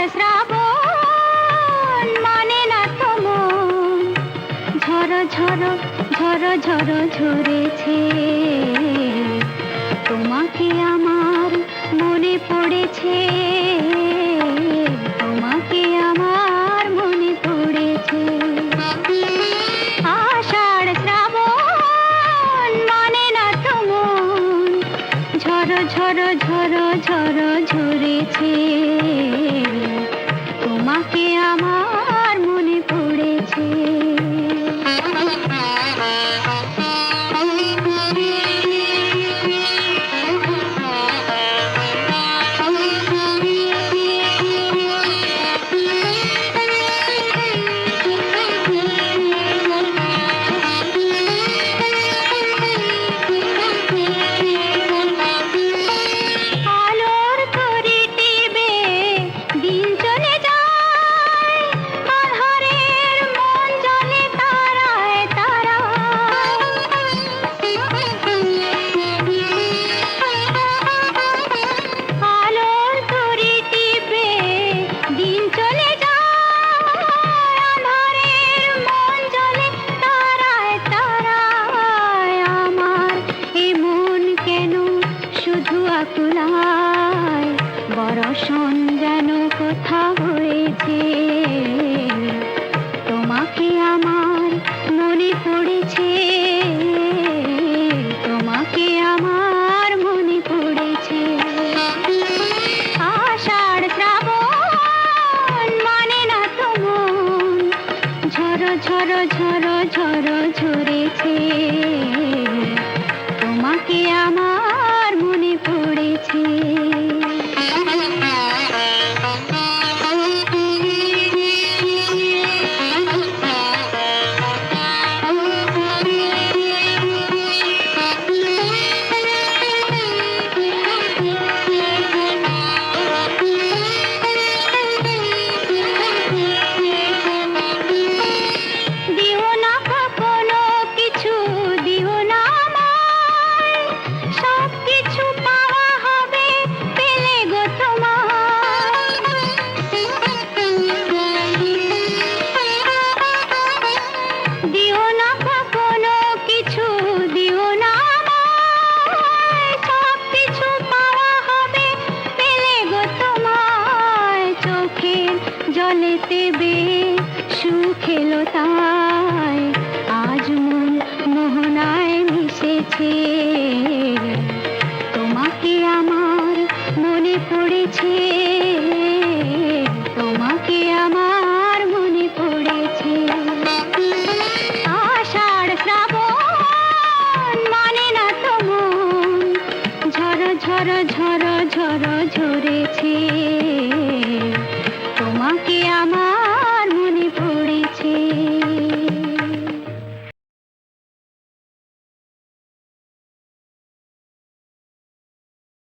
আষাঢ় শ্রাবণ মানে না তো মন, ঝড় ঝড় ঝড় ঝড় ঝরেছে, তোমাকে আমার মনে পড়েছে, তোমাকে আমার মনে পড়েছে। আষাঢ় শ্রাবণ মানে না তো মন, ঝড় ঝড় ঝড় ঝড় ঝরেছে, তোমাকে আমার মনে পড়েছে। বরষণ যেন কোথা হয়েছে, তোমাকে আমার মনে পড়েছে, তোমাকে আমার মনে পড়েছে। আষাঢ় শ্রাবণ মানে না তো মন, ঝড় ঝড় ঝড় ঝড় ঝরেছে, তোমাকে আমার মনে পড়েছে। জলেতে বে সুখ এলো তাই আজ মন মোহনায় মিশেছে।